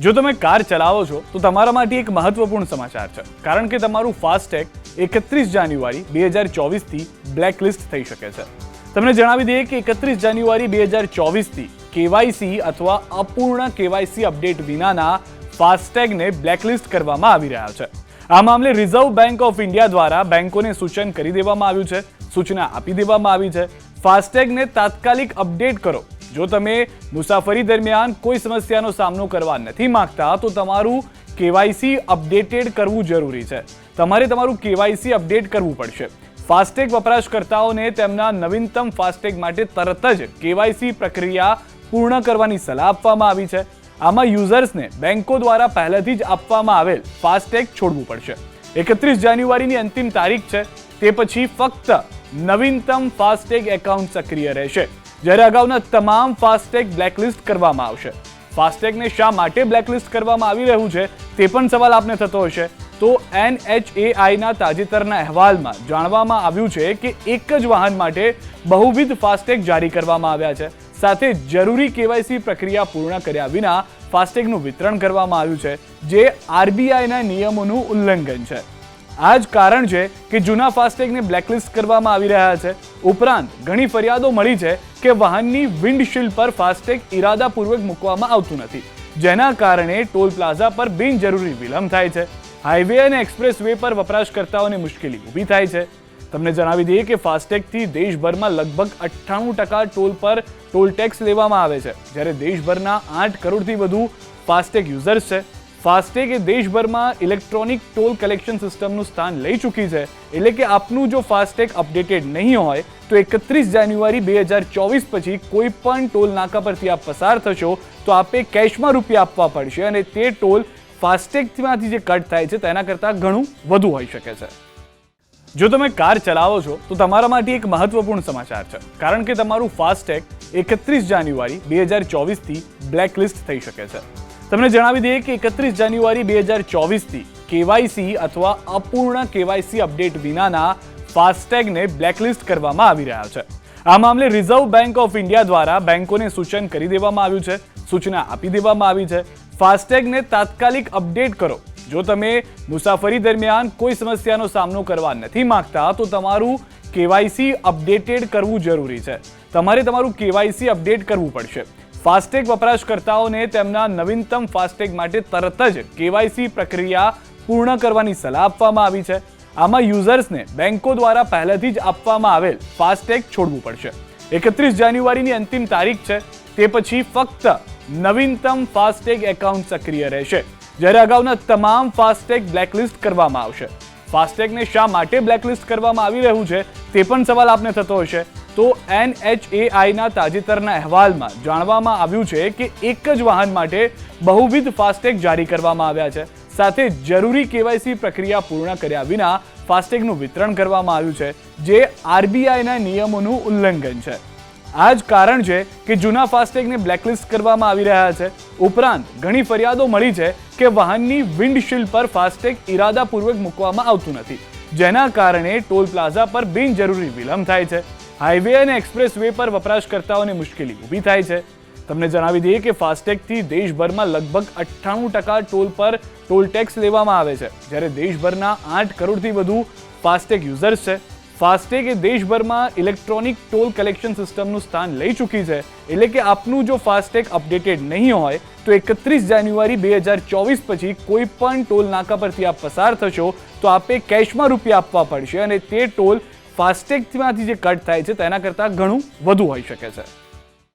જો તમે કાર ચલાવો છો તો તમારા માટે એક મહત્વપૂર્ણ સમાચાર છે, કારણ કે તમારું ફાસ્ટેગ 31 જાન્યુઆરી 2024 થી બ્લેકલિસ્ટ થઈ શકે છે. તમને જણાવી દઈએ કે 31 જાન્યુઆરી 2024 થી કેવાયસી અથવા અપૂર્ણ કેવાયસી અપડેટ વિનાના ફાસ્ટેગને બ્લેકલિસ્ટ કરવામાં આવી રહ્યા છે. આ મામલે રિઝર્વ બેંક ઓફ ઇન્ડિયા દ્વારા બેંકોને સૂચન કરી દેવામાં આવ્યું છે, સૂચના આપી દેવામાં આવી છે. ફાસ્ટેગને તાત્કાલિક અપડેટ કરો. જો તમે મુસાફરી દરમિયાન કોઈ સમસ્યાનો સામનો કરવા નથી માંગતા તો તમારું કેવાયસી અપડેટેડ કરવું જરૂરી છે. તમારે તમારું કેવાયસી અપડેટ કરવું પડશે. ફાસ્ટેગ વપરાશકર્તાઓને તેમના નવીનતમ ફાસ્ટેગ માટે તરત જ કેવાયસી પ્રક્રિયા પૂર્ણ કરવાની સલાહ આપવામાં આવી છે. આમાં યુઝર્સને બેંકો દ્વારા પહેલેથી જ આપવામાં આવેલ ફાસ્ટેગ છોડવું પડશે. 31 જાન્યુઆરીની અંતિમ તારીખ છે. તે પછી ફક્ત નવીનતમ ફાસ્ટેગ એકાઉન્ટ સક્રિય રહેશે, જ્યારે અગાઉના તમામ ફાસ્ટેગ બ્લેકલિસ્ટ કરવામાં આવશે. ફાસ્ટેગને શા માટે બ્લેકલિસ્ટ કરવામાં આવી રહ્યું છે તે પણ સવાલ આપને થતો હશે. તો NHAIના તાજેતરના અહેવાલમાં જાણવામાં આવ્યું છે કે એક જ વાહન માટે બહુવિધ ફાસ્ટેગ જારી કરવામાં આવ્યા છે. સાથે જરૂરી કેવાયસી પ્રક્રિયા પૂર્ણ કર્યા વિના ફાસ્ટેગનું વિતરણ કરવામાં આવ્યું છે, જે RBIના નિયમોનું ઉલ્લંઘન છે. આ જ કારણ છે કે જૂના ફાસ્ટેગને બ્લેકલિસ્ટ કરવામાં આવી રહ્યા છે. ઉપરાંત ઘણી ફરિયાદો મળી છે કે વાહનની વિન્ડશીલ્ડ પર ફાસ્ટેગ ઇરાદાપૂર્વક મૂકવામાં આવતું નથી, જેના કારણે ટોલ પ્લાઝા પર બિનજરૂરી વિલંબ થાય છે. હાઈવે અને એક્સપ્રેસ વે પર વપરાશકર્તાઓને મુશ્કેલી ઊભી થાય છે. તમને જણાવી દઈએ કે ફાસ્ટેગથી દેશભરમાં લગભગ 98% ટોલ પર ટોલ ટેક્સ લેવામાં આવે છે, જ્યારે દેશભરના 8 કરોડથી વધુ ફાસ્ટેગ યુઝર્સ છે. ફાસ્ટેગ એ દેશભરમાં ઇલેક્ટ્રોનિક ટોલ કલેક્શન સિસ્ટમનું સ્થાન લઈ ચૂકી છે. એટલે કે આપનું જો ફાસ્ટેગ અપડેટેડ નહીં હોય તો 31 જાન્યુઆરી 2024 પછી કોઈ પણ ટોલ નાકા પરથી આપ પસાર થશો તો આપે કેશમાં રૂપિયા આપવા પડશે, અને તે ટોલ ફાસ્ટેગમાંથી જે કટ થાય છે તેના કરતાં ઘણું વધુ હોઈ શકે છે. જો તમે કાર ચલાવો છો તો તમારા માટે એક મહત્વપૂર્ણ સમાચાર છે, કારણ કે તમારું ફાસ્ટેગ 31 જાન્યુઆરી 2024 થી બ્લેકલિસ્ટ થઈ શકે છે. તમને જણાવી દઈએ કે 31 જાન્યુઆરી 2024 થી કેવાયસી અથવા અપૂર્ણ કેવાયસી અપડેટ વિનાના ફાસ્ટેગને બ્લેકલિસ્ટ કરવામાં આવી રહ્યા છે. આ મામલે રિઝર્વ બેંક ઓફ ઇન્ડિયા દ્વારા બેંકોને સૂચન કરી દેવામાં આવ્યું છે, સૂચના આપી દેવામાં આવી છે. ફાસ્ટેગને તાત્કાલિક અપડેટ કરો. જો તમે મુસાફરી દરમિયાન કોઈ સમસ્યાનો સામનો કરવા નથી માંગતા તો તમારું કેવાયસી અપડેટેડ કરવું જરૂરી છે. તમારે તમારું કેવાયસી અપડેટ કરવું પડશે. ફાસ્ટેગ વપરાશકર્તાઓને તેમના નવીનતમ ફાસ્ટેગ માટે તરત જ કેવાયસી પ્રક્રિયા પૂર્ણ કરવાની સલાહ આપવામાં આવી છે. આમાં યુઝર્સને બેંકો દ્વારા પહેલેથી જ આપવામાં આવેલ ફાસ્ટેગ છોડવું પડશે. 31 જાન્યુઆરીની અંતિમ તારીખ છે. તે પછી ફક્ત નવીનતમ ફાસ્ટેગ એકાઉન્ટ સક્રિય રહેશે, જ્યારે અગાઉના તમામ ફાસ્ટેગ બ્લેકલિસ્ટ કરવામાં આવશે. ફાસ્ટેગને શા માટે બ્લેકલિસ્ટ કરવામાં આવી રહ્યું છે તે પણ સવાલ આપને થતો હશે. તો NHAIના તાજેતરના અહેવાલમાં જાણવામાં આવ્યું છે કે એક જ વાહન માટે બહુવિધ ફાસ્ટેગ જારી કરવામાં આવ્યા છે. સાથે જરૂરી કેવાયસી પ્રક્રિયા પૂર્ણ કર્યા વિના ફાસ્ટેગનું વિતરણ કરવામાં આવ્યું છે, જે RBIના નિયમોનું ઉલ્લંઘન છે. આ જ કારણ છે કે જૂના ફાસ્ટેગને બ્લેકલિસ્ટ કરવામાં આવી રહ્યા છે. ઉપરાંત ઘણી ફરિયાદો મળી છે કે વાહનની વિન્ડશીલ્ડ પર ફાસ્ટેગ ઇરાદાપૂર્વક મૂકવામાં આવતું નથી, જેના કારણે ટોલ પ્લાઝા પર બિનજરૂરી વિલંબ થાય છે. હાઈવે અને એક્સપ્રેસ વે પર વપરાશકર્તાઓને મુશ્કેલી ઊભી થાય છે. તમને જણાવી દઈએ કે ફાસ્ટેગથી દેશભરમાં લગભગ 98% ટોલ પર ટોલ ટેક્સ લેવામાં આવે છે, જ્યારે દેશભરના 8 કરોડથી વધુ ફાસ્ટેગ યુઝર્સ છે. ફાસ્ટેગ એ દેશભરમાં ઇલેક્ટ્રોનિક ટોલ કલેક્શન સિસ્ટમનું સ્થાન લઈ ચૂકી છે. એટલે કે આપનું જો ફાસ્ટેગ અપડેટેડ નહીં હોય તો 31 જાન્યુઆરી 2024 પછી કોઈ પણ ટોલ નાકા પરથી આપ પસાર થશો તો આપે કેશમાં રૂપિયા આપવા પડશે, અને તે ટોલ ફાસ્ટેગમાંથી જે કટ થાય છે તેના કરતાં ઘણું વધુ હોઈ શકે છે.